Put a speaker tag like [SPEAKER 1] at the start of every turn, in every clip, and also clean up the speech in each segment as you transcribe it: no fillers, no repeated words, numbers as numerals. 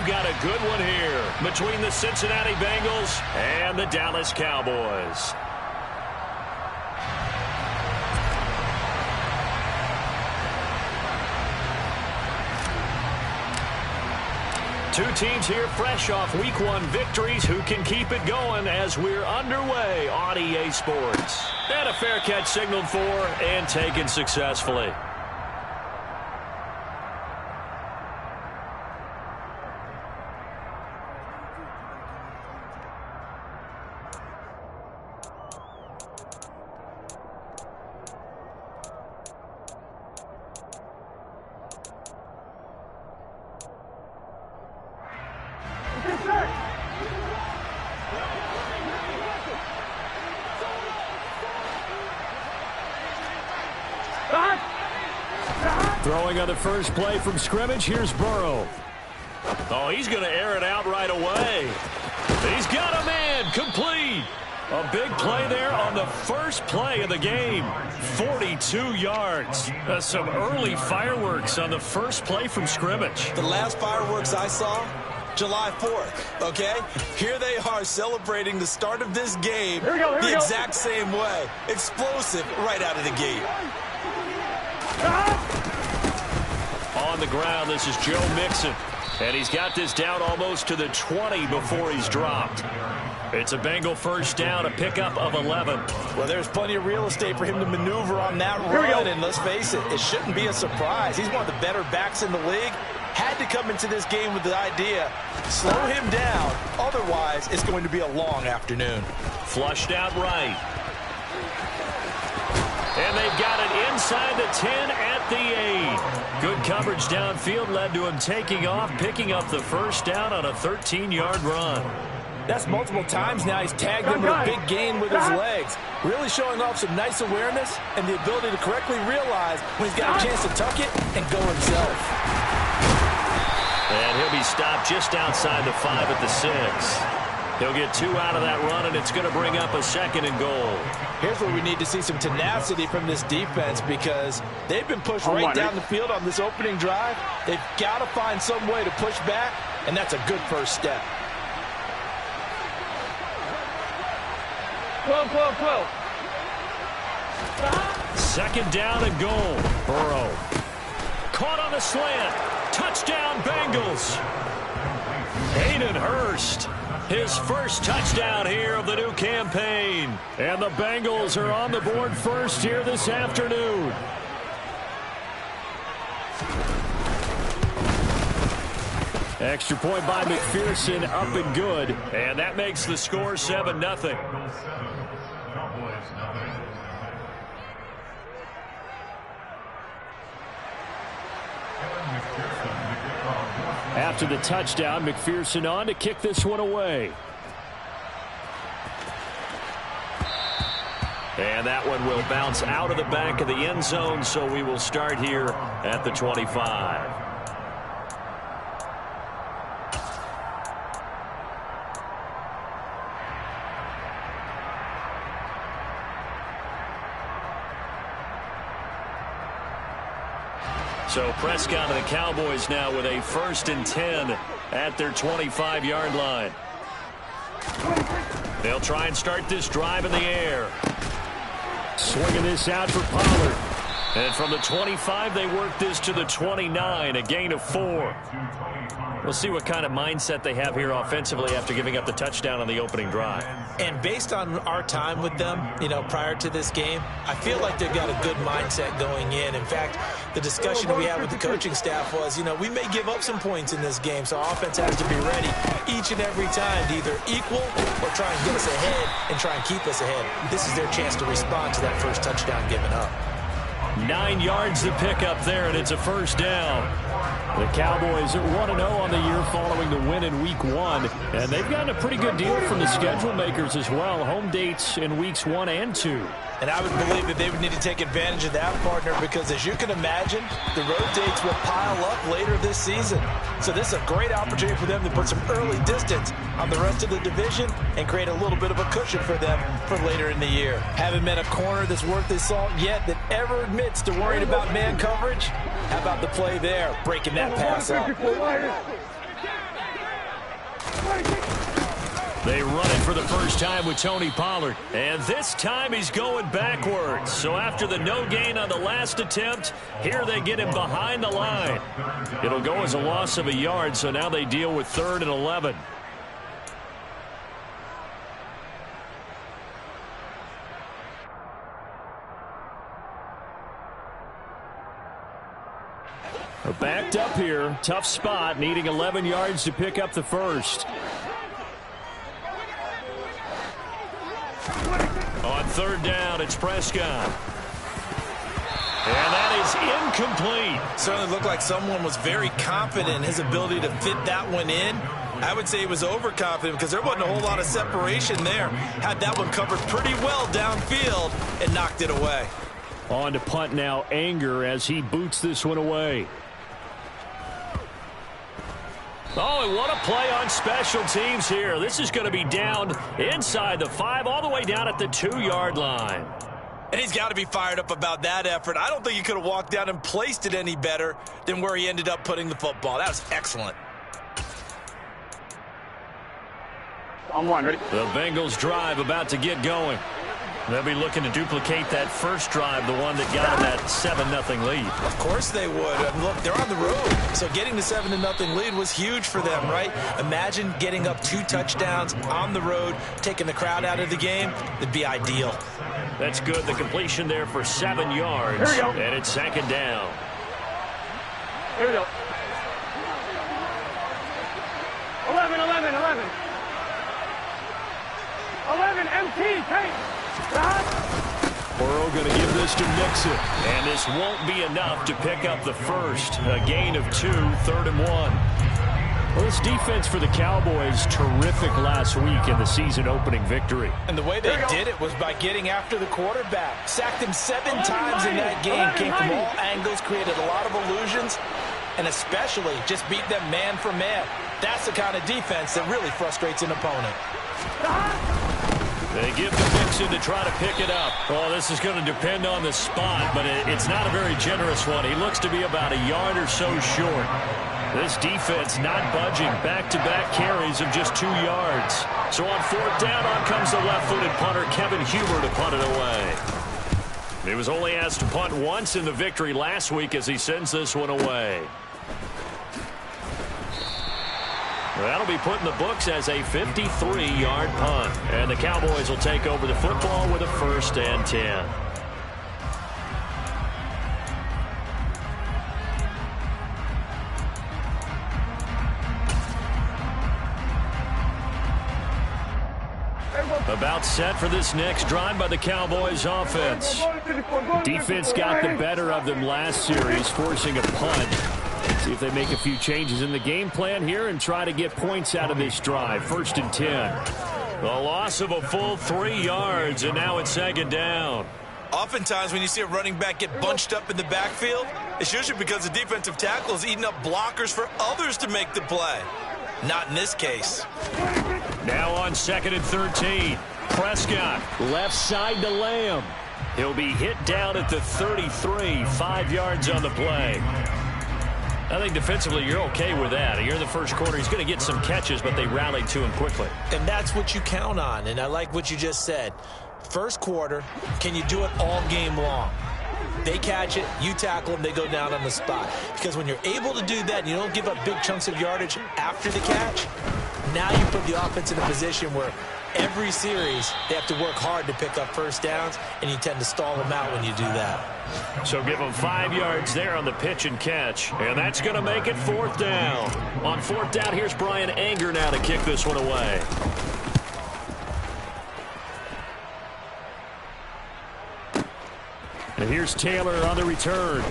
[SPEAKER 1] we've got a good one here between the Cincinnati Bengals and the Dallas Cowboys. Two teams here fresh off Week 1 victories. Who can keep it going as we're underway on EA Sports? And a fair catch signaled for and taken successfully. Throwing on the first play from scrimmage, here's Burrow. Oh, he's going to air it out right away. He's got a man, complete. A big play there on the first play of the game. 42 yards. Some early fireworks on the first play from scrimmage.
[SPEAKER 2] The last fireworks I saw, July 4th, okay? Here they are celebrating the start of this game the exact same way. Explosive right out of the gate.
[SPEAKER 1] On the ground, this is Joe Mixon. And he's got this down almost to the 20 before he's dropped. It's a Bengal first down, a pickup of 11.
[SPEAKER 2] Well, there's plenty of real estate for him to maneuver on that run, and let's face it, it shouldn't be a surprise. He's one of the better backs in the league. Had to come into this game with the idea, slow him down, otherwise it's going to be a long afternoon.
[SPEAKER 1] Flushed out right. And they've got it inside the 10 at the 8. Good coverage downfield led to him taking off, picking up the first down on a 13-yard run.
[SPEAKER 2] That's multiple times now he's tagged him with a big gain with his legs. Really showing off some nice awareness and the ability to correctly realize when he's got a chance to tuck it and go himself.
[SPEAKER 1] And he'll be stopped just outside the 5 at the 6. He'll get 2 out of that run, and it's going to bring up a 2nd and goal.
[SPEAKER 2] Here's where we need to see some tenacity from this defense because they've been pushed right down the field on this opening drive. They've got to find some way to push back, and that's a good first step.
[SPEAKER 3] 12.
[SPEAKER 1] 2nd down and goal. Burrow. Caught on the slant. Touchdown, Bengals. Hayden Hurst. His first touchdown here of the new campaign. And the Bengals are on the board first here this afternoon. Extra point by McPherson, up and good. And that makes the score 7-0. After the touchdown, McPherson on to kick this one away. And that one will bounce out of the back of the end zone, so we will start here at the 25. So Prescott and the Cowboys now with a 1st and 10 at their 25-yard line. They'll try and start this drive in the air. Swinging this out for Pollard. And from the 25, they work this to the 29, a gain of 4. We'll see what kind of mindset they have here offensively after giving up the touchdown on the opening drive.
[SPEAKER 2] And based on our time with them, prior to this game, I feel like they've got a good mindset going in. In fact, the discussion we had with the coaching staff was, we may give up some points in this game, so our offense has to be ready each and every time to either equal or try and get us ahead and try and keep us ahead. This is their chance to respond to that first touchdown given up.
[SPEAKER 1] 9 yards to pick up there, and it's a first down. The Cowboys are 1-0 on the year following the win in Week 1, and they've gotten a pretty good deal from the schedule makers as well. Home dates in Weeks 1 and 2.
[SPEAKER 2] And I would believe that they would need to take advantage of that, partner, because as you can imagine, the road dates will pile up later this season. So this is a great opportunity for them to put some early distance on the rest of the division and create a little bit of a cushion for them for later in the year. Haven't met a corner that's worth his salt yet that ever admits to worrying about man coverage. How about the play there, breaking that pass up?
[SPEAKER 1] They run it for the first time with Tony Pollard. And this time he's going backwards. So after the no gain on the last attempt, here they get him behind the line. It'll go as a loss of a yard, so now they deal with 3rd and 11. Backed up here. Tough spot, needing 11 yards to pick up the first. On 3rd down, it's Prescott. And that is incomplete.
[SPEAKER 2] Certainly looked like someone was very confident in his ability to fit that one in. I would say he was overconfident because there wasn't a whole lot of separation there. Had that one covered pretty well downfield and knocked it away.
[SPEAKER 1] On to punt now, Anger, as he boots this one away. Oh, and what a play on special teams here. This is going to be down inside the 5, all the way down at the 2-yard line.
[SPEAKER 2] And he's got to be fired up about that effort. I don't think he could have walked down and placed it any better than where he ended up putting the football. That was excellent.
[SPEAKER 3] On 1, ready?
[SPEAKER 1] The Bengals drive about to get going. They'll be looking to duplicate that first drive, the one that got them that 7-0 lead.
[SPEAKER 2] Of course they would. And look, they're on the road. So getting the 7-0 lead was huge for them, right? Imagine getting up 2 touchdowns on the road, taking the crowd out of the game. It'd be ideal.
[SPEAKER 1] That's good. The completion there for 7 yards.
[SPEAKER 3] Here we go.
[SPEAKER 1] And it's 2nd down.
[SPEAKER 3] Here we go. 11, 11, 11. 11, MT, take.
[SPEAKER 1] Burrow going to give this to Nixon. And this won't be enough to pick up the first. A gain of 2, 3rd and 1. Well, this defense for the Cowboys, terrific last week in the season-opening victory.
[SPEAKER 2] And the way they did it was by getting after the quarterback. Sacked him 7 times in that game. Came from all angles, created a lot of illusions, and especially just beat them man for man. That's the kind of defense that really frustrates an opponent.
[SPEAKER 1] They give to Nixon to try to pick it up. Well, this is going to depend on the spot, but it's not a very generous one. He looks to be about a yard or so short. This defense not budging. Back-to-back carries of just 2 yards. So on 4th down, on comes the left-footed punter, Kevin Huber, to punt it away. He was only asked to punt once in the victory last week as he sends this one away. That'll be put in the books as a 53-yard punt. And the Cowboys will take over the football with a 1st and 10. About set for this next drive by the Cowboys offense. Defense got the better of them last series, forcing a punt. See if they make a few changes in the game plan here and try to get points out of this drive. 1st and 10. The loss of a full 3 yards, and now it's 2nd down.
[SPEAKER 2] Oftentimes when you see a running back get bunched up in the backfield, it's usually because the defensive tackle is eating up blockers for others to make the play. Not in this case.
[SPEAKER 1] Now on 2nd and 13. Prescott, left side to Lamb. He'll be hit down at the 33, 5 yards on the play. I think defensively you're okay with that. You're in the first quarter. He's going to get some catches, but they rallied to him quickly.
[SPEAKER 2] And that's what you count on, and I like what you just said. First quarter, can you do it all game long? They catch it, you tackle them, they go down on the spot. Because when you're able to do that and you don't give up big chunks of yardage after the catch, now you put the offense in a position where every series they have to work hard to pick up 1st downs, and you tend to stall them out when you do that.
[SPEAKER 1] So give them 5 yards there on the pitch and catch, and that's going to make it 4th down. On 4th down, here's Brian Anger now to kick this one away. And here's Taylor on the return.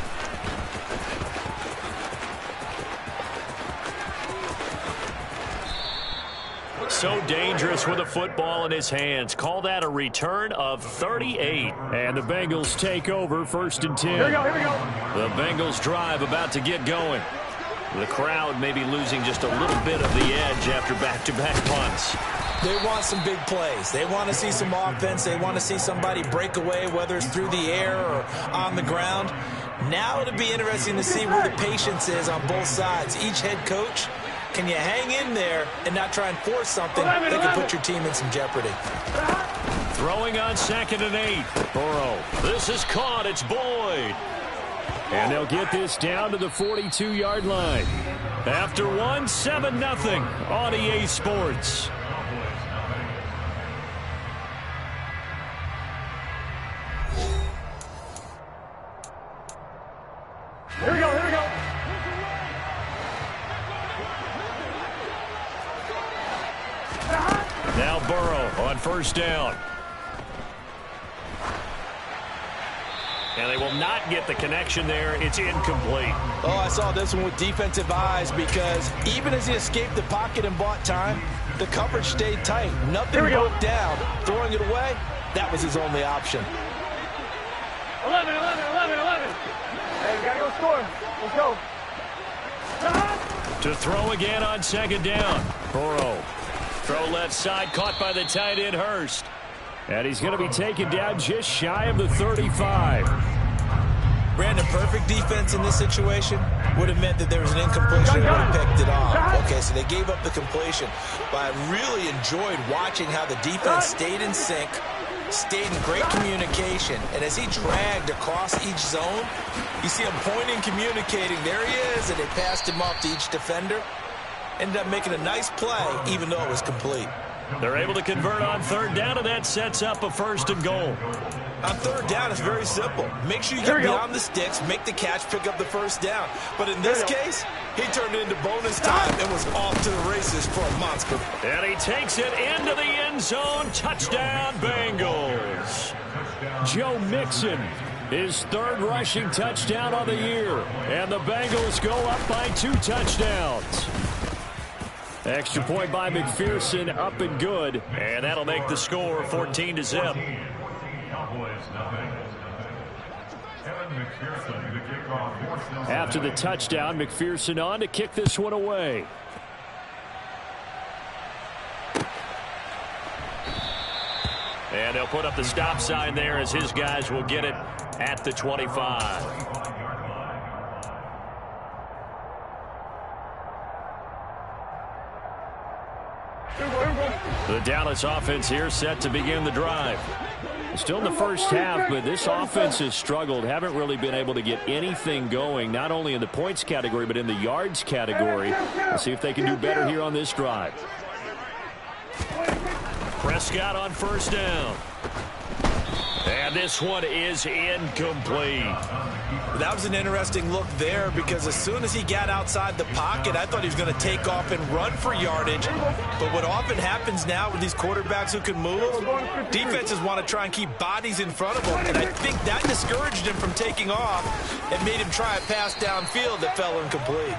[SPEAKER 1] So dangerous with a football in his hands. Call that a return of 38. And the Bengals take over 1st and 10.
[SPEAKER 3] Here we go, here we go.
[SPEAKER 1] The Bengals drive about to get going. The crowd may be losing just a little bit of the edge after back-to-back punts.
[SPEAKER 2] They want some big plays. They want to see some offense. They want to see somebody break away, whether it's through the air or on the ground. Now it'll be interesting to see where the patience is on both sides. Each head coach Can you hang in there and not try and force something that can put your team in some jeopardy?
[SPEAKER 1] Throwing on 2nd and 8. Burrow. This is caught. It's Boyd. And they'll get this down to the 42-yard line. After 7-0 on EA Sports.
[SPEAKER 3] Here we go, here we go.
[SPEAKER 1] Now Burrow on 1st down. And they will not get the connection there. It's incomplete.
[SPEAKER 2] Oh, I saw this one with defensive eyes because even as he escaped the pocket and bought time, the coverage stayed tight. Nothing broke down. Throwing it away, that was his only option.
[SPEAKER 3] 11. Hey, we got to go score. Let's go.
[SPEAKER 1] To throw again on 2nd down. Burrow. Throw left side, caught by the tight end Hurst. And he's going to be taken down just shy of the 35.
[SPEAKER 2] Brandon, perfect defense in this situation would have meant that there was an incompletion and would have picked it off. Okay, so they gave up the completion. But I really enjoyed watching how the defense stayed in sync, stayed in great communication. And as he dragged across each zone, you see him pointing, communicating. There he is, and they passed him off to each defender. Ended up making a nice play, even though it was complete.
[SPEAKER 1] They're able to convert on 3rd down, and that sets up a 1st and goal.
[SPEAKER 2] On 3rd down, it's very simple. Make sure you get beyond the sticks, make the catch, pick up the 1st down. But in this case, he turned it into bonus time and was off to the races for a monster.
[SPEAKER 1] And he takes it into the end zone. Touchdown, Bengals. Joe Mixon, his 3rd rushing touchdown on the year. And the Bengals go up by 2 touchdowns. Extra point by McPherson, up and good. And that'll make the score 14-0. After the touchdown, McPherson on to kick this one away. And they'll put up the stop sign there as his guys will get it at the 25. The Dallas offense here set to begin the drive. Still in the first half, but this offense has struggled. Haven't really been able to get anything going, not only in the points category, but in the yards category. Let's see if they can do better here on this drive. Prescott on 1st down. And this one is incomplete.
[SPEAKER 2] That was an interesting look there because as soon as he got outside the pocket, I thought he was going to take off and run for yardage. But what often happens now with these quarterbacks who can move, defenses want to try and keep bodies in front of them. And I think that discouraged him from taking off and made him try a pass downfield that fell incomplete.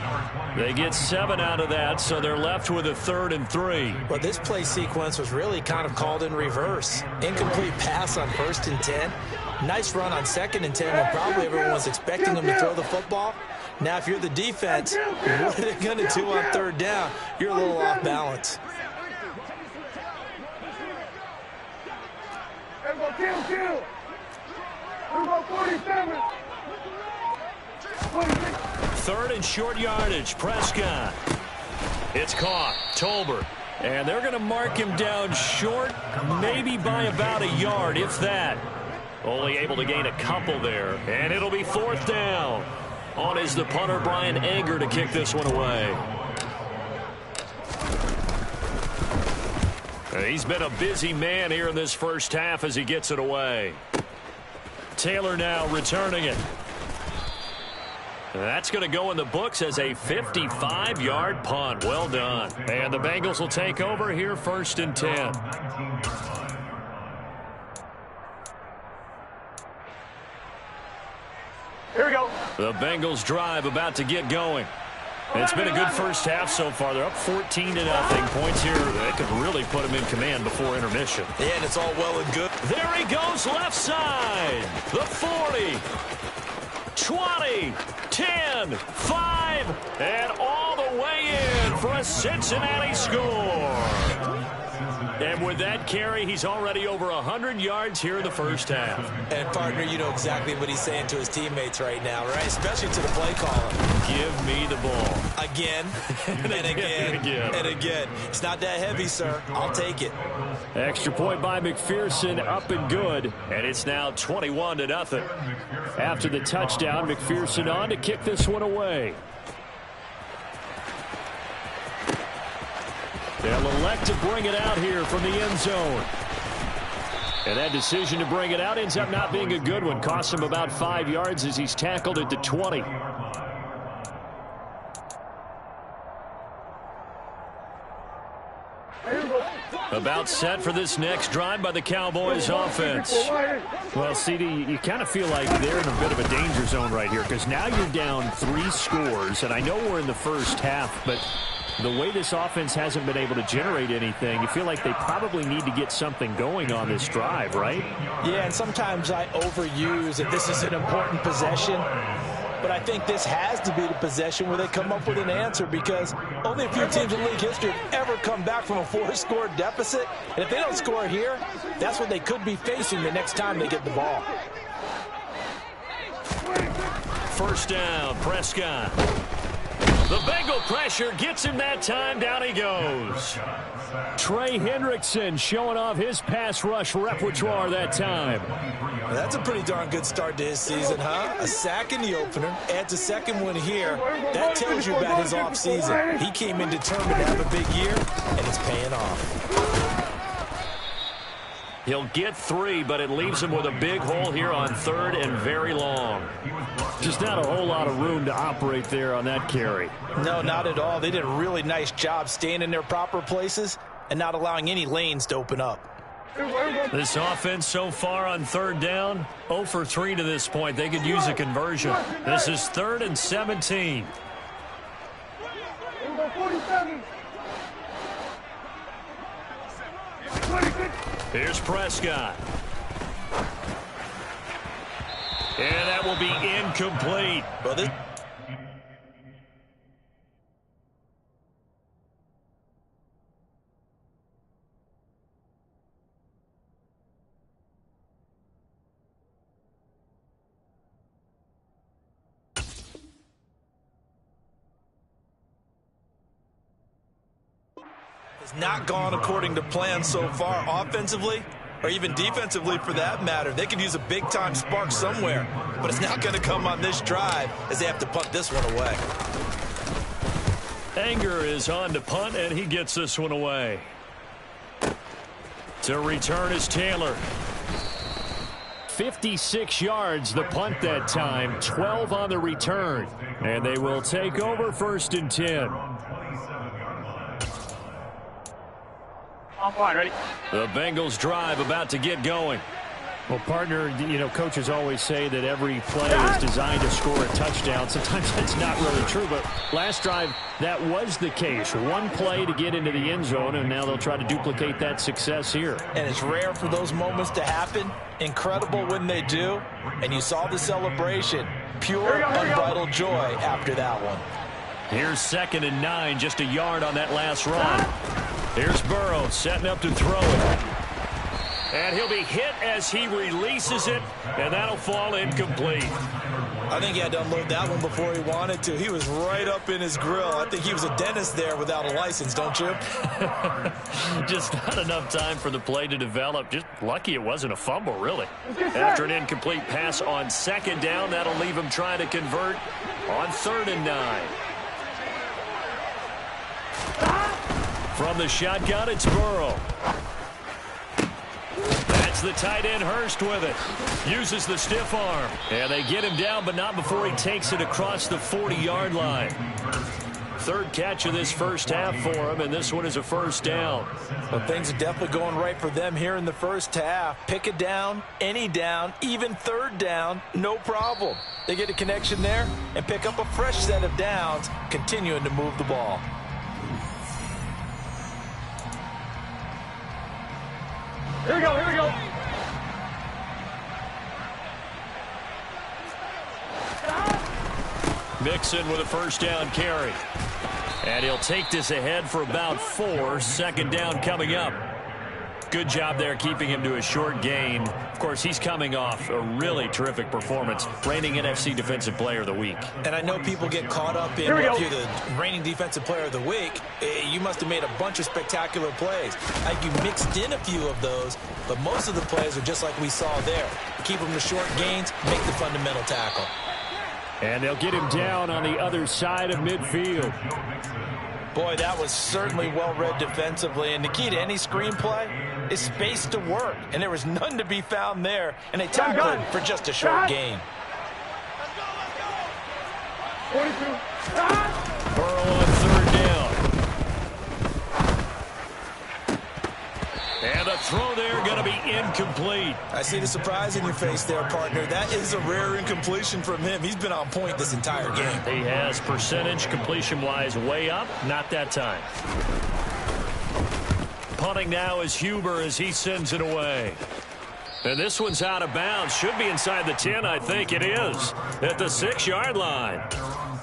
[SPEAKER 1] They get 7 out of that, so they're left with a 3rd and 3.
[SPEAKER 2] Well, this play sequence was really kind of called in reverse. Incomplete pass on 1st and 10. Nice run on 2nd and 10 when probably everyone was expecting them to throw the football. Now, if you're the defense, what are they going to do on 3rd down? You're a little off balance.
[SPEAKER 3] Kill. 47.
[SPEAKER 1] 3rd and short yardage. Prescott. It's caught. Tolbert. And they're going to mark him down short, maybe by about a yard, if that. Only able to gain a couple there. And it'll be 4th down. On is the punter, Brian Anger, to kick this one away. He's been a busy man here in this first half as he gets it away. Taylor now returning it. That's going to go in the books as a 55-yard punt. Well done. And the Bengals will take over here 1st and 10.
[SPEAKER 3] Here we go.
[SPEAKER 1] The Bengals drive about to get going. It's been a good first half so far. They're up 14-0. Points here that could really put them in command before intermission.
[SPEAKER 2] Yeah, and it's all well and good.
[SPEAKER 1] There he goes left side. The 40. 20, 10, 5, and all the way in for a Cincinnati score. And with that carry, he's already over 100 yards here in the first half.
[SPEAKER 2] And, partner, you know exactly what he's saying to his teammates right now, right? Especially to the play caller.
[SPEAKER 1] Give me the ball.
[SPEAKER 2] Again, and again, and again. It's not that heavy, sir. I'll take it.
[SPEAKER 1] Extra point by McPherson, up and good. And it's now 21-0. After the touchdown, McPherson on to kick this one away. They'll elect to bring it out here from the end zone. And that decision to bring it out ends up not being a good one. Costs him about 5 yards as he's tackled at the 20. About set for this next drive by the Cowboys offense. Well, CD, you kind of feel like they're in a bit of a danger zone right here because now you're down 3 scores. And I know we're in the first half, but the way this offense hasn't been able to generate anything, you feel like they probably need to get something going on this drive, right?
[SPEAKER 2] Yeah, and sometimes I overuse that this is an important possession. But I think this has to be the possession where they come up with an answer because only a few teams in league history have ever come back from a 4-score deficit. And if they don't score here, that's what they could be facing the next time they get the ball.
[SPEAKER 1] First down, Prescott. The Bengal pressure gets him that time. Down he goes. Trey Hendrickson showing off his pass rush repertoire that time.
[SPEAKER 2] Well, that's a pretty darn good start to his season, huh? A sack in the opener, adds a second one here. That tells you about his offseason. He came in determined to have a big year, and it's paying off.
[SPEAKER 1] He'll get 3, but it leaves him with a big hole here on 3rd and very long. Just not a whole lot of room to operate there on that carry.
[SPEAKER 2] No, not at all. They did a really nice job staying in their proper places and not allowing any lanes to open up.
[SPEAKER 1] This offense so far on 3rd down, 0 for 3 to this point. They could use a conversion. This is 3rd and 17. Here's Prescott. And that will be incomplete.
[SPEAKER 2] Well, this has not gone according to plan so far offensively or even defensively for that matter. They could use a big-time spark somewhere, but it's not going to come on this drive as they have to punt this one away.
[SPEAKER 1] Anger is on to punt, and he gets this one away. To return is Taylor. 56 yards the punt that time, 12 on the return. And they will take over 1st and 10.
[SPEAKER 3] I'm fine, ready?
[SPEAKER 1] The Bengals drive about to get going.
[SPEAKER 4] Well, partner, you know, coaches always say that every play is designed to score a touchdown. Sometimes that's not really true, but last drive, that was the case. One play to get into the end zone, and now they'll try to duplicate that success here.
[SPEAKER 2] And it's rare for those moments to happen. Incredible when they do. And you saw the celebration. Pure, unbridled joy after that one.
[SPEAKER 1] Here's 2nd and 9, just a yard on that last run. Here's Burrow setting up to throw it. And he'll be hit as he releases it, and that'll fall incomplete.
[SPEAKER 2] I think he had to unload that one before he wanted to. He was right up in his grill. I think he was a dentist there without a license, don't you?
[SPEAKER 1] Just not enough time for the play to develop. Just lucky it wasn't a fumble, really. After an incomplete pass on 2nd down, that'll leave him trying to convert on 3rd and 9. From the shotgun, it's Burrow. That's the tight end, Hurst, with it. Uses the stiff arm. And they get him down, but not before he takes it across the 40-yard line. 3rd catch of this first half for him, and this one is a 1st down.
[SPEAKER 2] Well, things are definitely going right for them here in the first half. Pick it down, any down, even 3rd down, no problem. They get a connection there and pick up a fresh set of downs, continuing to move the ball.
[SPEAKER 3] Here we go, here we go.
[SPEAKER 1] Mixon with a 1st down carry. And he'll take this ahead for about 4. 2nd down coming up. Good job there keeping him to a short gain. Of course, he's coming off a really terrific performance, reigning NFC Defensive Player of the Week.
[SPEAKER 2] And I know people get caught up in if you're the reigning Defensive Player of the Week, you must have made a bunch of spectacular plays. You mixed in a few of those, but most of the plays are just like we saw there. Keep them to short gains, make the fundamental tackle.
[SPEAKER 4] And they'll get him down on the other side of midfield.
[SPEAKER 2] Boy, that was certainly well-read defensively, and the key to any screenplay is space to work, and there was none to be found there, and they tackled him for just a short gain.
[SPEAKER 3] 42.
[SPEAKER 1] Burrow on third down. And the throw there going to be incomplete.
[SPEAKER 2] I see the surprise in your face there, partner. That is a rare incompletion from him. He's been on point this entire game.
[SPEAKER 1] He has percentage completion-wise way up. Not that time. Punting now is Huber as he sends it away. And this one's out of bounds. Should be inside the 10, I think it is. At the 6-yard line.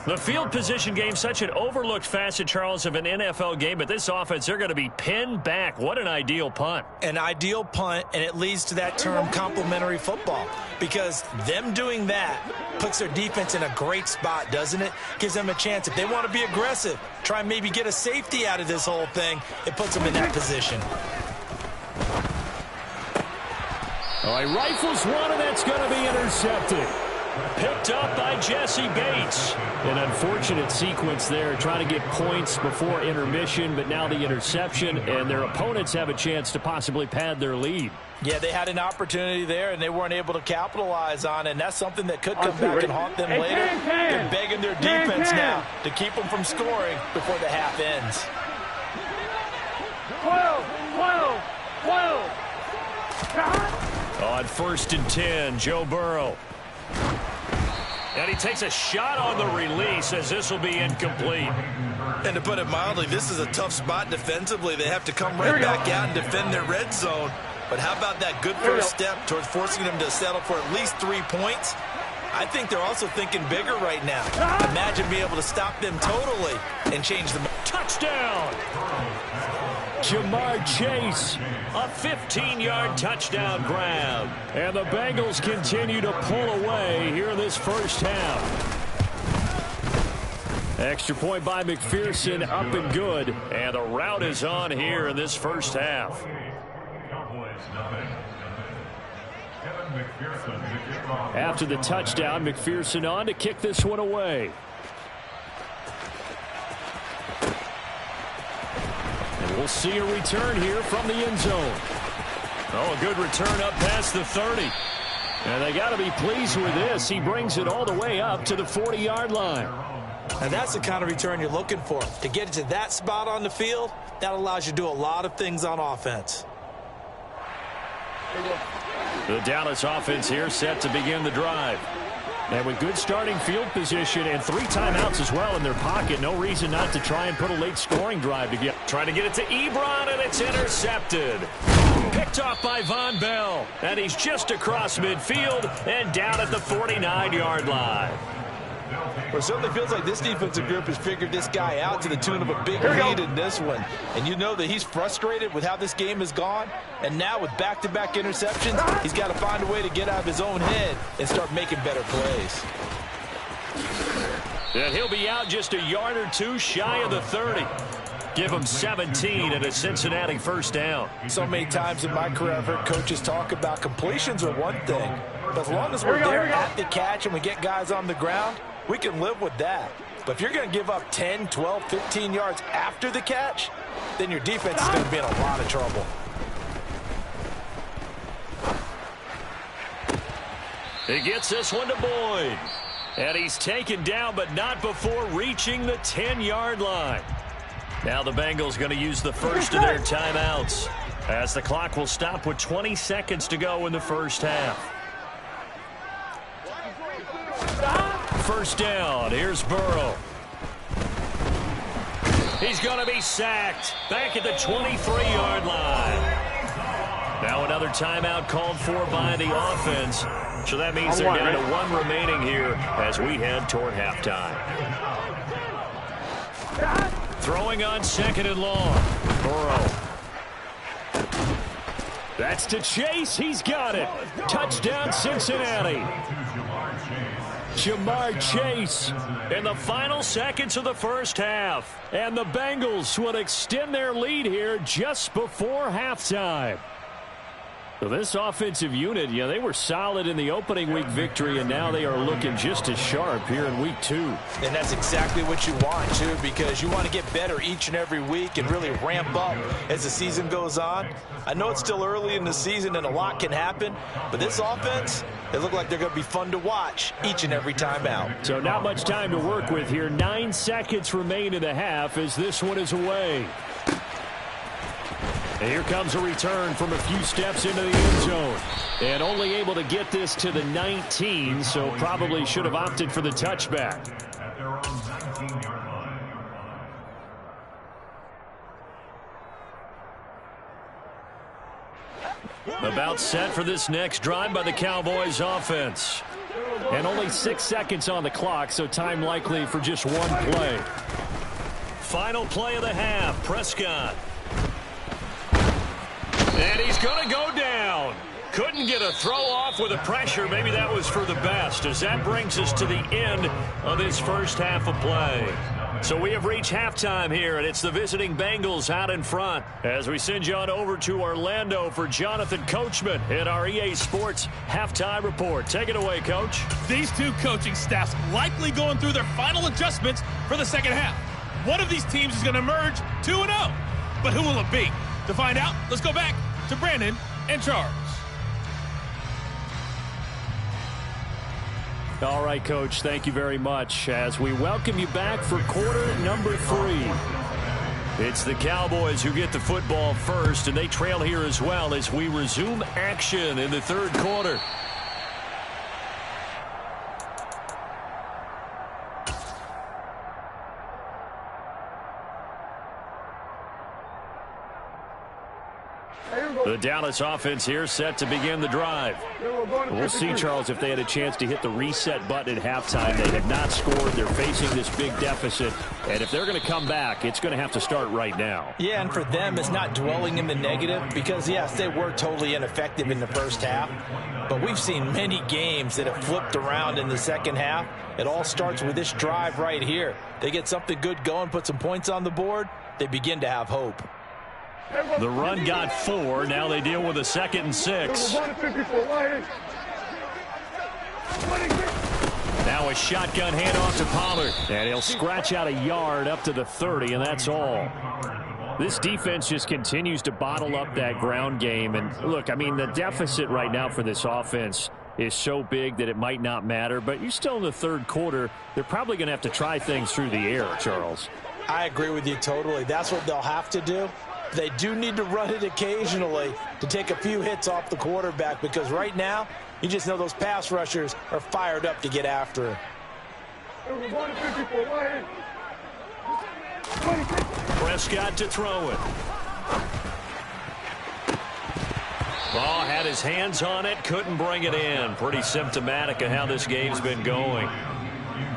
[SPEAKER 1] The field position game, such an overlooked facet, Charles, of an NFL game. But this offense, they're going to be pinned back. What an ideal punt.
[SPEAKER 2] An ideal punt, and it leads to that term complementary football. Because them doing that puts their defense in a great spot, doesn't it? Gives them a chance. If they want to be aggressive, try and maybe get a safety out of this whole thing, it puts them in that position.
[SPEAKER 4] Oh, he rifles one, and that's going to be intercepted.
[SPEAKER 1] Picked up by Jesse Bates.
[SPEAKER 4] An unfortunate sequence there, trying to get points before intermission, but now the interception, and their opponents have a chance to possibly pad their lead.
[SPEAKER 2] Yeah, they had an opportunity there, and they weren't able to capitalize on it, and that's something that could come back and haunt them later. They're begging their defense now to keep them from scoring before the half ends.
[SPEAKER 3] 12.
[SPEAKER 1] On 1st and 10, Joe Burrow. And he takes a shot on the release as this will be incomplete.
[SPEAKER 2] And to put it mildly, this is a tough spot defensively. They have to come right back out and defend their red zone. But how about that good first step towards forcing them to settle for at least 3 points? I think they're also thinking bigger right now. Imagine being able to stop them totally and change the
[SPEAKER 1] touchdown.
[SPEAKER 4] Jamar Chase.
[SPEAKER 1] A 15-yard touchdown grab.
[SPEAKER 4] And the Bengals continue to pull away here in this first half. Extra point by McPherson, up and good.
[SPEAKER 1] And the route is on here in this first half.
[SPEAKER 4] After the touchdown, McPherson on to kick this one away. And we'll see a return here from the end zone.
[SPEAKER 1] Oh, a good return up past the 30.
[SPEAKER 4] And they got to be pleased with this. He brings it all the way up to the 40-yard line.
[SPEAKER 2] And that's the kind of return you're looking for. To get it to that spot on the field, that allows you to do a lot of things on offense.
[SPEAKER 1] The Dallas offense here set to begin the drive.
[SPEAKER 4] And with good starting field position and 3 timeouts as well in their pocket, no reason not to try and put a late scoring drive together.
[SPEAKER 1] Trying to get it to Ebron, and it's intercepted. Picked off by Von Bell. And he's just across midfield and down at the 49-yard line.
[SPEAKER 2] Well, it certainly feels like this defensive group has figured this guy out to the tune of a big lead in this one. And you know that he's frustrated with how this game has gone. And now with back-to-back interceptions, he's got to find a way to get out of his own head and start making better plays.
[SPEAKER 1] And he'll be out just a yard or 2 shy of the 30. Give him 17 and a Cincinnati first down.
[SPEAKER 2] So many times in my career I've heard coaches talk about completions are one thing. But as long as we're there at the catch and we get guys on the ground, we can live with that. But if you're going to give up 10, 12, 15 yards after the catch, then your defense is going to be in a lot of trouble.
[SPEAKER 1] He gets this one to Boyd. And he's taken down, but not before reaching the 10-yard line. Now the Bengals going to use the first of their timeouts, as the clock will stop with 20 seconds to go in the first half. First down. Here's Burrow. He's going to be sacked. Back at the 23-yard line. Now another timeout called for by the offense. So that means they're down to 1 remaining here as we head toward halftime. Throwing on 2nd and long. Burrow. That's to Chase. He's got it. Touchdown, Cincinnati. Jamar Chase in the final seconds of the first half. And the Bengals will extend their lead here just before halftime. So this offensive unit, they were solid in the opening week victory, and now they are looking just as sharp here in week 2.
[SPEAKER 2] And that's exactly what you want, too, because you want to get better each and every week and really ramp up as the season goes on. I know it's still early in the season and a lot can happen, but this offense, they look like they're going to be fun to watch each and every time out.
[SPEAKER 4] So not much time to work with here. 9 seconds remain in the half as this one is away. And here comes a return from a few steps into the end zone. And only able to get this to the 19, so probably should have opted for the touchback. About set for this next drive by the Cowboys offense. And only 6 seconds on the clock, so time likely for just one play.
[SPEAKER 1] Final play of the half, Prescott. And he's going to go down. Couldn't get a throw off with the pressure. Maybe that was for the best, as that brings us to the end of this first half of play. So we have reached halftime here, and it's the visiting Bengals out in front. As we send you on over to Orlando for Jonathan Coachman in our EA Sports Halftime Report. Take it away, Coach.
[SPEAKER 5] These two coaching staffs likely going through their final adjustments for the second half. One of these teams is going to emerge 2-0. But who will it be? To find out, let's go back to Brandon and Charles.
[SPEAKER 4] All right, Coach, thank you very much as we welcome you back for quarter number 3. It's the Cowboys who get the football first, and they trail here as well as we resume action in the third quarter. The Dallas offense here set to begin the drive. We'll see, Charles, if they had a chance to hit the reset button at halftime. They have not scored. They're facing this big deficit. And if they're going to come back, it's going to have to start right now.
[SPEAKER 2] Yeah, and for them, it's not dwelling in the negative because, yes, they were totally ineffective in the first half. But we've seen many games that have flipped around in the second half. It all starts with this drive right here. They get something good going, put some points on the board, they begin to have hope.
[SPEAKER 1] The run got 4. Now they deal with a 2nd and 6. Now a shotgun handoff to Pollard. And he'll scratch out a yard up to the 30, and that's all. This defense just continues to bottle up that ground game. And look, I mean, the deficit right now for this offense is so big that it might not matter. But you're still in the third quarter. They're probably going to have to try things through the air, Charles.
[SPEAKER 2] I agree with you totally. That's what they'll have to do. They do need to run it occasionally to take a few hits off the quarterback because right now, you just know those pass rushers are fired up to get after him.
[SPEAKER 1] Prescott to throw it. Ball had his hands on it, couldn't bring it in. Pretty symptomatic of how this game's been going.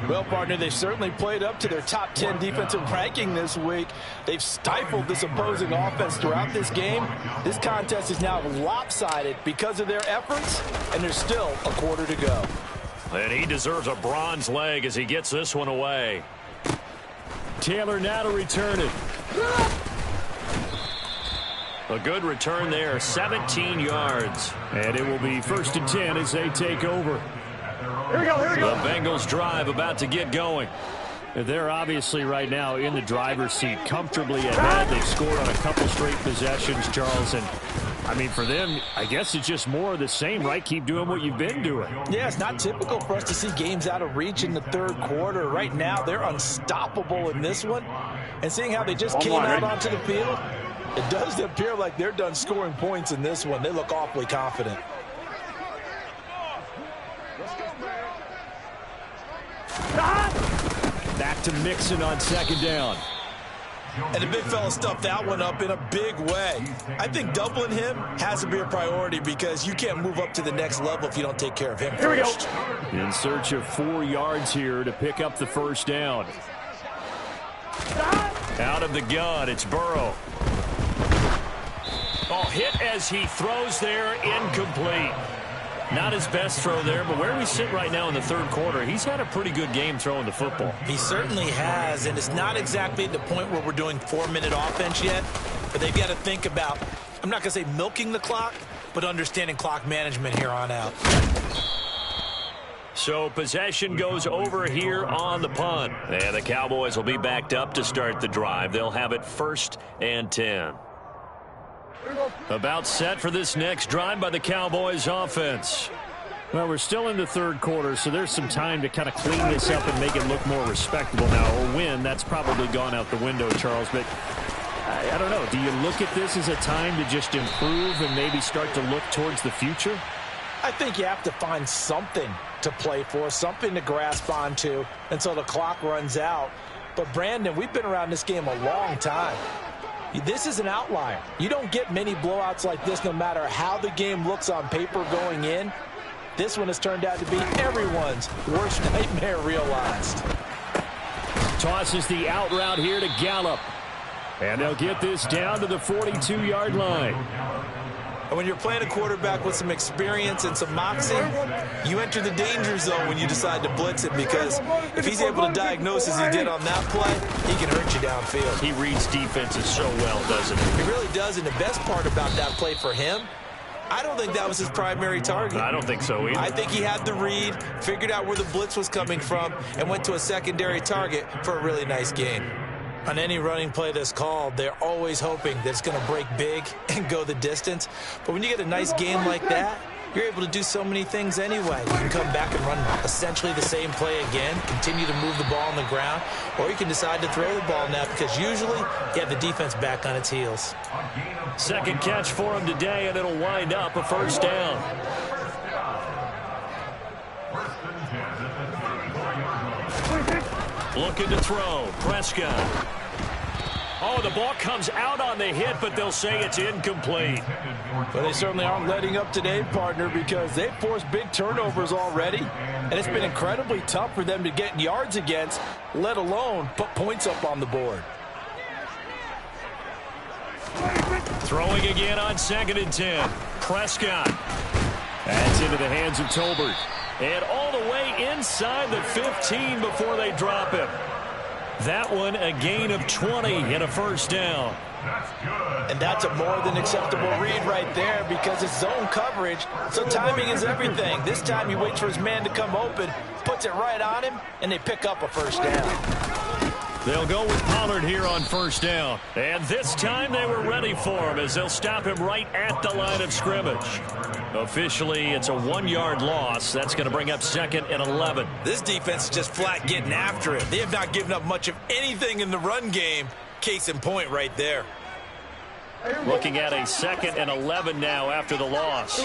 [SPEAKER 2] Well, partner, they've certainly played up to their top 10 defensive ranking this week. They've stifled this opposing offense throughout this game. This contest is now lopsided because of their efforts, and there's still a quarter to go.
[SPEAKER 1] And he deserves a bronze leg as he gets this one away.
[SPEAKER 4] Taylor now to return it.
[SPEAKER 1] A good return there, 17 yards.
[SPEAKER 4] And it will be 1st and 10 as they take over.
[SPEAKER 3] Here we go, here we go.
[SPEAKER 1] The Bengals drive about to get going.
[SPEAKER 4] They're obviously right now in the driver's seat, comfortably ahead. They've scored on a couple straight possessions, Charles. And, I mean, for them, I guess it's just more of the same, right? Keep doing what you've been doing.
[SPEAKER 2] Yeah, it's not typical for us to see games out of reach in the third quarter. Right now, they're unstoppable in this one. And seeing how they just came out onto the field, it does appear like they're done scoring points in this one. They look awfully confident.
[SPEAKER 4] Back to Mixon on 2nd down.
[SPEAKER 2] And the big fella stuffed that one up in a big way. I think doubling him has to be a priority because you can't move up to the next level if you don't take care of him first.
[SPEAKER 4] In search of 4 yards here to pick up the 1st down.
[SPEAKER 1] Out of the gun, it's Burrow. Oh, hit as he throws there, incomplete. Not his best throw there, but where we sit right now in the third quarter, he's had a pretty good game throwing the football.
[SPEAKER 2] He certainly has, and it's not exactly at the point where we're doing 4-minute offense yet, but they've got to think about, I'm not going to say milking the clock, but understanding clock management here on out.
[SPEAKER 1] So possession goes over here on the punt. And the Cowboys will be backed up to start the drive. They'll have it 1st and 10. About set for this next drive by the Cowboys offense.
[SPEAKER 4] Well, we're still in the third quarter, so there's some time to kind of clean this up and make it look more respectable now. Or win, that's probably gone out the window, Charles. But I don't know. Do you look at this as a time to just improve and maybe start to look towards the future?
[SPEAKER 2] I think you have to find something to play for, something to grasp onto until the clock runs out. But, Brandon, we've been around this game a long time. This is an outlier. You don't get many blowouts like this no matter how the game looks on paper going in. This one has turned out to be everyone's worst nightmare realized.
[SPEAKER 4] Tosses the out route here to Gallup. And they'll get this down to the 42-yard line.
[SPEAKER 2] And when you're playing a quarterback with some experience and some moxie, you enter the danger zone when you decide to blitz him, because if he's able to diagnose as he did on that play, he can hurt you downfield.
[SPEAKER 1] He reads defenses so well, doesn't he?
[SPEAKER 2] He really does, and the best part about that play for him, I don't think that was his primary target.
[SPEAKER 1] I don't think so either.
[SPEAKER 2] I think he had the read, figured out where the blitz was coming from, and went to a secondary target for a really nice gain. On any running play that's called, they're always hoping that it's going to break big and go the distance. But when you get a nice game like that, you're able to do so many things anyway. You can come back and run essentially the same play again, continue to move the ball on the ground, or you can decide to throw the ball now because usually you have the defense back on its heels.
[SPEAKER 1] Second catch for him today, and it'll wind up a 1st down. Looking to throw. Prescott. Oh, the ball comes out on the hit, but they'll say it's incomplete.
[SPEAKER 2] But they certainly aren't letting up today, partner, because they've forced big turnovers already, and it's been incredibly tough for them to get yards against, let alone put points up on the board.
[SPEAKER 1] Throwing again on 2nd and 10. Prescott.
[SPEAKER 4] That's into the hands of Tolbert.
[SPEAKER 1] And all the way inside the 15 before they drop him. That one a gain of 20 and a 1st down.
[SPEAKER 2] And that's a more than acceptable read right there because it's zone coverage, so timing is everything. This time he waits for his man to come open, puts it right on him, and they pick up a 1st down.
[SPEAKER 1] They'll go with Pollard here on 1st down. And this time they were ready for him as they'll stop him right at the line of scrimmage. Officially, it's a 1-yard loss. That's going to bring up 2nd and 11.
[SPEAKER 2] This defense is just flat getting after it. They have not given up much of anything in the run game. Case in point right there.
[SPEAKER 1] Looking at a 2nd and 11 now after the loss.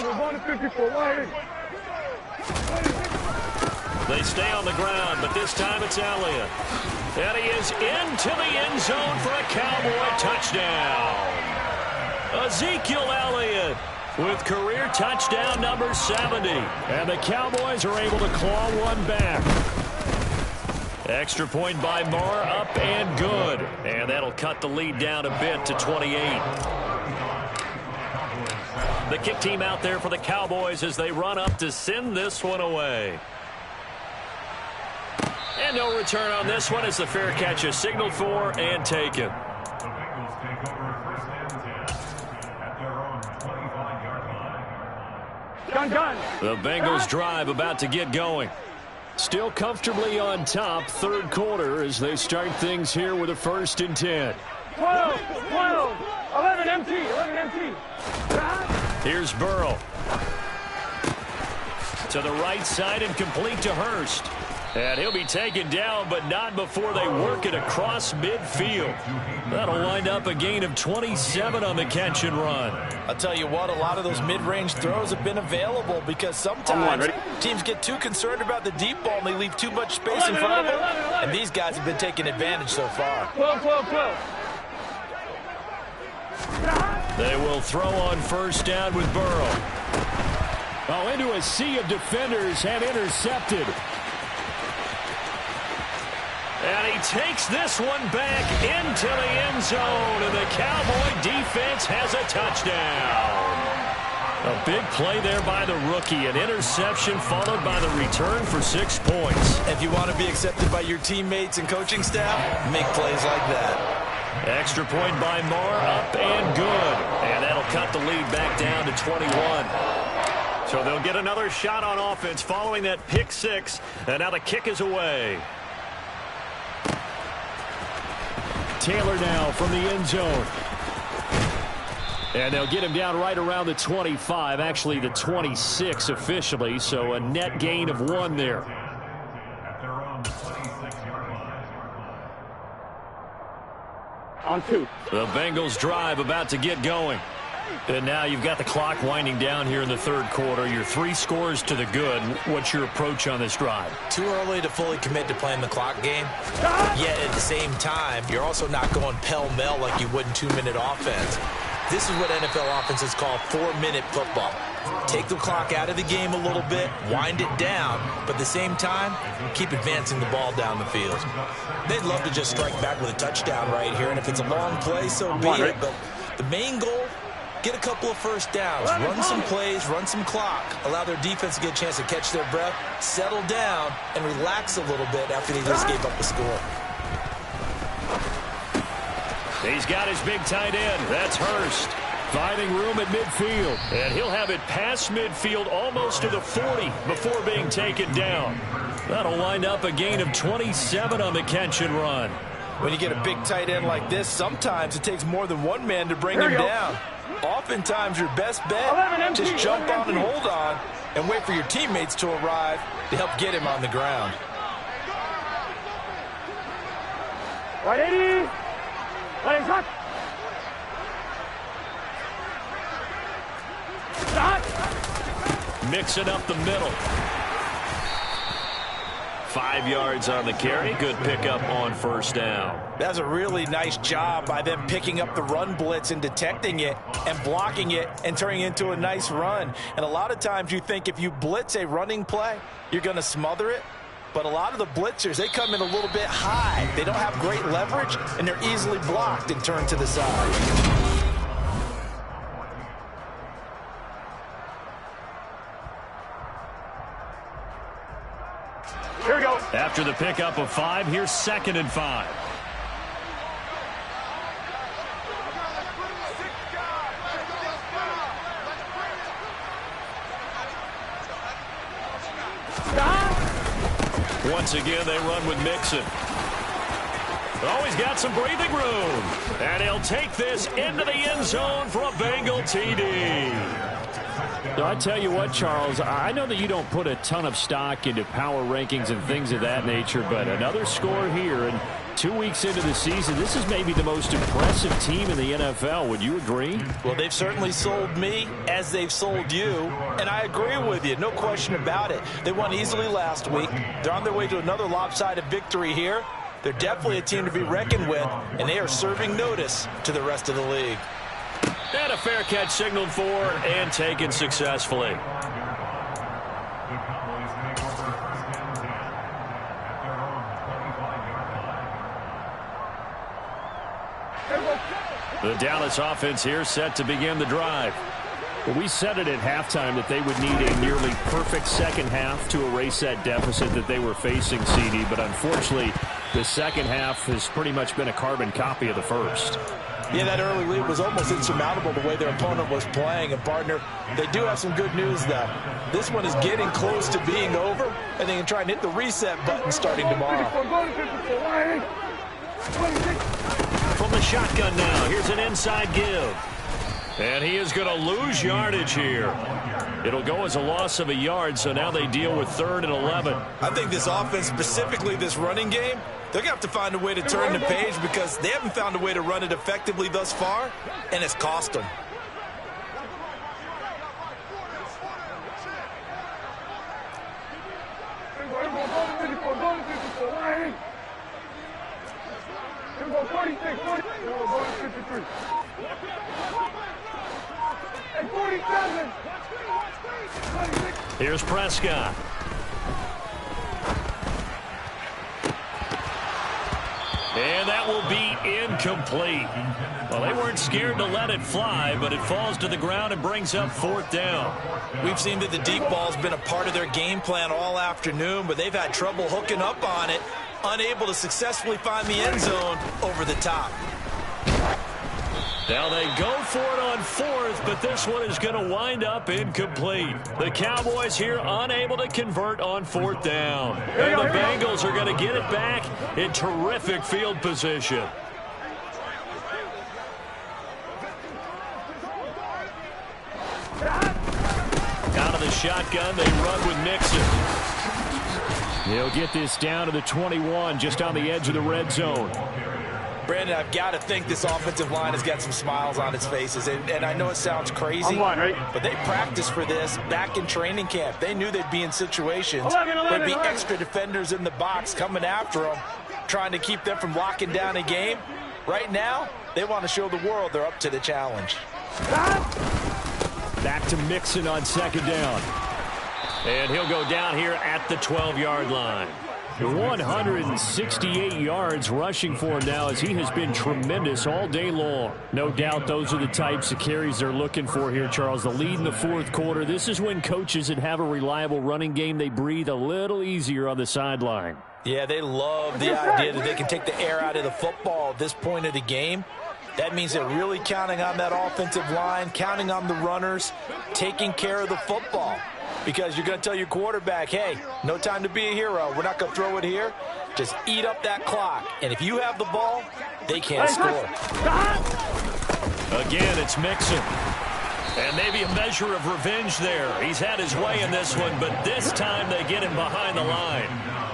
[SPEAKER 1] They stay on the ground, but this time it's Elliott. And he is into the end zone for a Cowboy touchdown. Ezekiel Elliott with career touchdown number 70.
[SPEAKER 4] And the Cowboys are able to claw one back.
[SPEAKER 1] Extra point by Marr, up and good. And that'll cut the lead down a bit to 28. The kick team out there for the Cowboys as they run up to send this one away. And no return on this one as the fair catch is signaled for and taken. The Bengals drive about to get going. Still comfortably on top, third quarter as they start things here with a 1st and 10.
[SPEAKER 3] 12, 11 empty, 11 empty.
[SPEAKER 1] Here's Burrow. To the right side and complete to Hurst. And he'll be taken down, but not before they work it across midfield. That'll wind up a gain of 27 on the catch and run.
[SPEAKER 2] I'll tell you what, a lot of those mid-range throws have been available because sometimes teams get too concerned about the deep ball and they leave too much space in front of them. And these guys have been taking advantage so far.
[SPEAKER 3] 12.
[SPEAKER 1] They will throw on 1st down with Burrow.
[SPEAKER 4] Oh, into a sea of defenders and intercepted.
[SPEAKER 1] And he takes this one back into the end zone, and the Cowboy defense defense has a touchdown. A big play there by the rookie. An interception followed by the return for 6 points.
[SPEAKER 2] If you want to be accepted by your teammates and coaching staff, make plays like that.
[SPEAKER 1] Extra point by Marr, up and good. And that'll cut the lead back down to 21. So they'll get another shot on offense following that pick 6. And now the kick is away.
[SPEAKER 4] Taylor now from the end zone. And they'll get him down right around the 25, actually the 26 officially, so a net gain of 1 there.
[SPEAKER 3] On 2.
[SPEAKER 1] The Bengals drive about to get going. And now you've got the clock winding down here in the third quarter. Your 3 scores to the good. What's your approach on this drive?
[SPEAKER 2] Too early to fully commit to playing the clock game. Yet at the same time, you're also not going pell-mell like you would in 2-minute offense. This is what NFL offenses call 4-minute football. Take the clock out of the game a little bit, wind it down, but at the same time, keep advancing the ball down the field. They'd love to just strike back with a touchdown right here, and if it's a long play, so be it. But the main goal, get a couple of first downs, run some plays, run some clock, allow their defense to get a chance to catch their breath, settle down, and relax a little bit after they just gave up the score.
[SPEAKER 1] He's got his big tight end. That's Hurst. Finding room at midfield. And he'll have it past midfield almost to the 40 before being taken down. That'll wind up a gain of 27 on the catch and run.
[SPEAKER 2] When you get a big tight end like this, sometimes it takes more than one man to bring him down. Oftentimes, your best bet, just jump on and hold on and wait for your teammates to arrive to help get him on the ground.
[SPEAKER 3] Right, 80. Right, shot. Shot.
[SPEAKER 1] Mixing up the middle. 5 yards on the carry. Good pickup on first down.
[SPEAKER 2] That's a really nice job by them picking up the run blitz and detecting it and blocking it and turning it into a nice run. And a lot of times you think if you blitz a running play, you're going to smother it. But a lot of the blitzers, they come in a little bit high. They don't have great leverage, and they're easily blocked and turned to the side.
[SPEAKER 3] Here we go.
[SPEAKER 1] After the pickup of 5, here's 2nd and 5. Once again, they run with Mixon. Oh, he's got some breathing room. And he'll take this into the end zone for a Bengal TD.
[SPEAKER 4] So I tell you what, Charles, I know that you don't put a ton of stock into power rankings and things of that nature, but another score here, and 2 weeks into the season, this is maybe the most impressive team in the NFL. Would you agree?
[SPEAKER 2] Well, they've certainly sold me as they've sold you, and I agree with you, no question about it. They won easily last week. They're on their way to another lopsided victory here. They're definitely a team to be reckoned with, and they are serving notice to the rest of the league.
[SPEAKER 1] And a fair catch signaled for and taken successfully. The Dallas offense here set to begin the drive.
[SPEAKER 4] Well, we said it at halftime that they would need a nearly perfect second half to erase that deficit that they were facing, CD, but unfortunately the second half has pretty much been a carbon copy of the first.
[SPEAKER 2] Yeah, that early lead was almost insurmountable the way their opponent was playing. And, partner, they do have some good news, though. This one is getting close to being over, and they can try and hit the reset button starting tomorrow.
[SPEAKER 1] From the shotgun now, here's an inside give. And he is going to lose yardage here. It'll go as a loss of a yard, so now they deal with 3rd and 11.
[SPEAKER 2] I think this offense, specifically this running game, they're going to have to find a way to turn the page because they haven't found a way to run it effectively thus far, and it's cost them.
[SPEAKER 1] Here's Prescott. And that will be incomplete. Well, they weren't scared to let it fly, but it falls to the ground and brings up 4th down.
[SPEAKER 2] We've seen that the deep ball's been a part of their game plan all afternoon, but they've had trouble hooking up on it, unable to successfully find the end zone over the top.
[SPEAKER 1] Now they go for it on 4th, but this one is going to wind up incomplete. The Cowboys here unable to convert on 4th down. And the Bengals are going to get it back in terrific field position. Out of the shotgun, they run with Mixon.
[SPEAKER 4] He'll get this down to the 21, just on the edge of the red zone.
[SPEAKER 2] Brandon, I've got to think this offensive line has got some smiles on its faces. And I know it sounds crazy, but they practiced for this back in training camp. They knew they'd be in situations where there'd be extra defenders in the box coming after them, trying to keep them from locking down a game. Right now, they want to show the world they're up to the challenge.
[SPEAKER 4] Back to Mixon on 2nd down.
[SPEAKER 1] And he'll go down here at the 12-yard line.
[SPEAKER 4] 168 yards rushing for him now, as he has been tremendous all day long. No doubt those are the types of carries they're looking for here, Charles. The lead in the 4th quarter. This is when coaches that have a reliable running game, they breathe a little easier on the sideline.
[SPEAKER 2] Yeah, they love the idea that they can take the air out of the football at this point of the game. That means they're really counting on that offensive line, counting on the runners, taking care of the football. Because you're going to tell your quarterback, hey, no time to be a hero. We're not going to throw it here. Just eat up that clock. And if you have the ball, they can't score.
[SPEAKER 1] Again, it's Mixon. And maybe a measure of revenge there. He's had his way in this one, but this time they get him behind the line.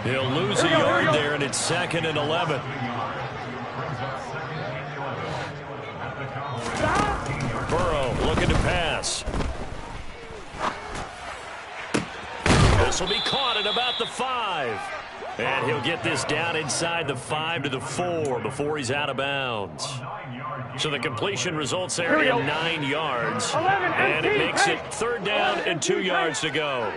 [SPEAKER 1] He'll lose a yard there, and it's 2nd and 11. Burrow looking to pass. This will be caught at about the 5. And he'll get this down inside the 5 to the 4 before he's out of bounds. So the completion results there in 9 yards. And it makes it 3rd down and 2 yards to go.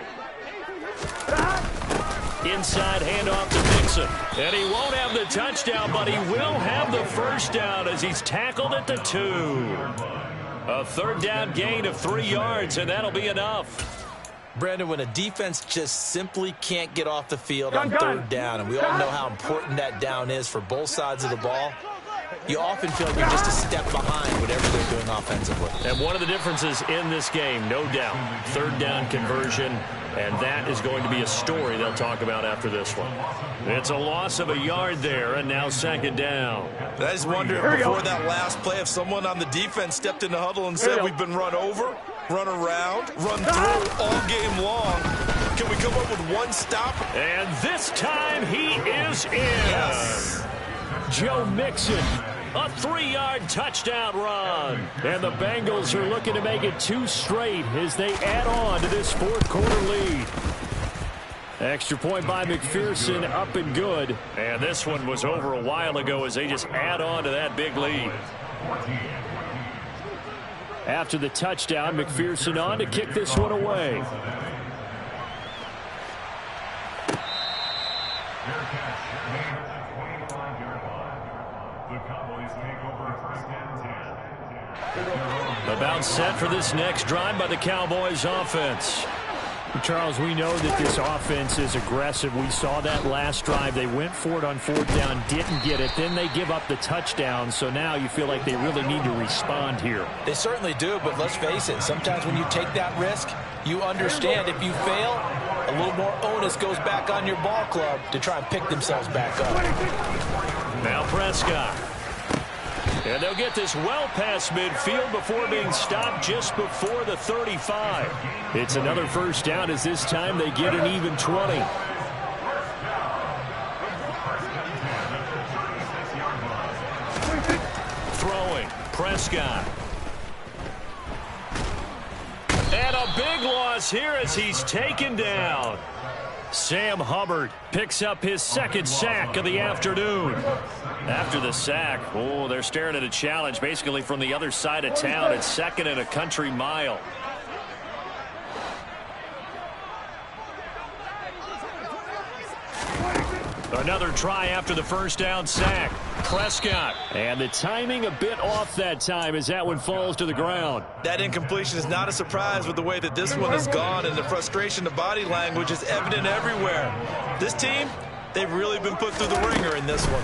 [SPEAKER 1] Inside handoff to Mixon. And he won't have the touchdown, but he will have the 1st down as he's tackled at the 2. A 3rd down gain of 3 yards, and that'll be enough.
[SPEAKER 2] Brandon, when a defense just simply can't get off the field on 3rd down, and we all know how important that down is for both sides of the ball, you often feel like you're just a step behind whatever they're doing offensively.
[SPEAKER 1] And one of the differences in this game, no doubt, 3rd down conversion, and that is going to be a story they'll talk about after this one. It's a loss of a yard there, and now 2nd down.
[SPEAKER 2] I just wonder if before that last play, if someone on the defense stepped in the huddle and said, we've been run over, run around, run through all game long. Can we come up with one stop?
[SPEAKER 1] And this time he is in.
[SPEAKER 2] Yes.
[SPEAKER 4] Joe Mixon.
[SPEAKER 1] A 3-yard touchdown run.
[SPEAKER 4] And the Bengals are looking to make it 2 straight as they add on to this 4th quarter lead. Extra point by McPherson, up and good.
[SPEAKER 1] And this one was over a while ago as they just add on to that big lead.
[SPEAKER 4] After the touchdown, McPherson on to kick this one away.
[SPEAKER 1] About set for this next drive by the Cowboys offense.
[SPEAKER 4] Charles, we know that this offense is aggressive. We saw that last drive. They went for it on 4th down, didn't get it. Then they give up the touchdown. So now you feel like they really need to respond here.
[SPEAKER 2] They certainly do, but let's face it. Sometimes when you take that risk, you understand if you fail, a little more onus goes back on your ball club to try and pick themselves back up.
[SPEAKER 1] Now Prescott. And they'll get this well past midfield before being stopped just before the 35.
[SPEAKER 4] It's another 1st down as this time they get an even 20.
[SPEAKER 1] Throwing. Prescott. And a big loss here as he's taken down. Sam Hubbard picks up his 2nd sack of the afternoon. After the sack, oh, they're staring at a challenge basically from the other side of town. It's 2nd and a country mile. Another try after the first down sack. Prescott.
[SPEAKER 4] And the timing a bit off that time as that one falls to the ground.
[SPEAKER 2] That incompletion is not a surprise with the way that this one has gone, and the frustration, the body language is evident everywhere. This team, they've really been put through the ringer in this one.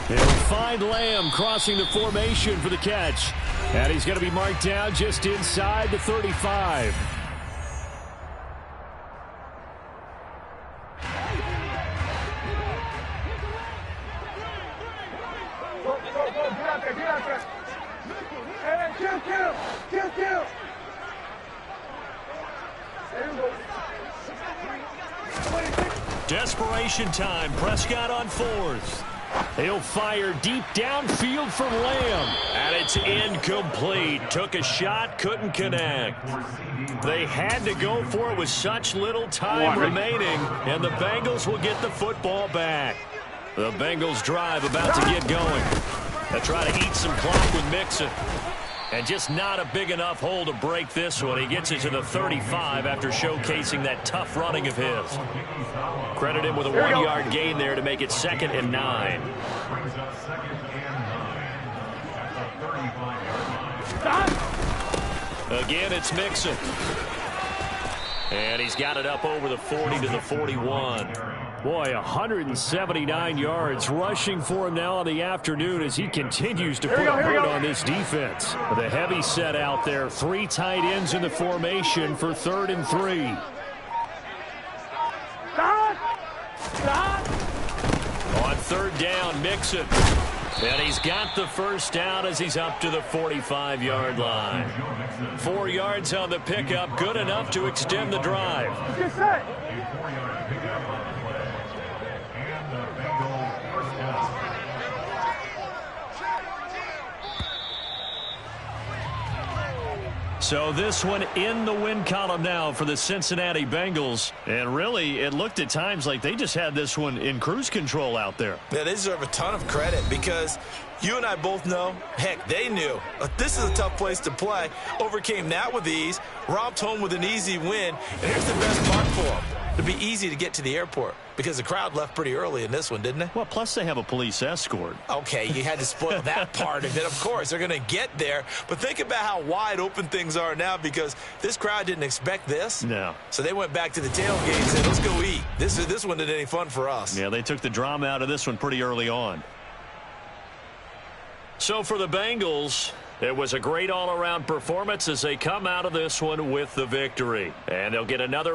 [SPEAKER 4] He'll find Lamb crossing the formation for the catch. And he's going to be marked down just inside the 35.
[SPEAKER 1] Desperation time. Prescott on fourth.
[SPEAKER 4] He'll fire deep downfield for Lamb.
[SPEAKER 1] And it's incomplete. Took a shot, couldn't connect. They had to go for it with such little time remaining, and the Bengals will get the football back. The Bengals drive about to get going. They try to eat some clock with Mixon. And just not a big enough hole to break this one. He gets it to the 35 after showcasing that tough running of his. Credit him with a 1-yard gain there to make it 2nd and 9. Again, it's Mixon. And he's got it up over the 40 to the 41.
[SPEAKER 4] Boy, 179 yards rushing for him now on the afternoon as he continues to put a hurt on this defense. The heavy set out there. 3 tight ends in the formation for 3rd and 3.
[SPEAKER 1] On 3rd down, Mixon. And he's got the first down as he's up to the 45-yard line. 4 yards on the pickup, good enough to extend the drive. So this one in the win column now for the Cincinnati Bengals. And really, it looked at times like they just had this one in cruise control out there.
[SPEAKER 2] Yeah, they deserve a ton of credit because you and I both know, heck, they knew. This is a tough place to play. Overcame that with ease, romped home with an easy win. And here's the best part for them. It'd be easy to get to the airport because the crowd left pretty early in this one, didn't they?
[SPEAKER 1] Well, plus they have a police escort.
[SPEAKER 2] Okay, you had to spoil that part of it. Of course, they're going to get there. But think about how wide open things are now because this crowd didn't expect this.
[SPEAKER 1] No.
[SPEAKER 2] So they went back to the tailgate and said, let's go eat. This one didn't any fun for us.
[SPEAKER 1] Yeah, they took the drama out of this one pretty early on. So for the Bengals, it was a great all-around performance as they come out of this one with the victory. And they'll get another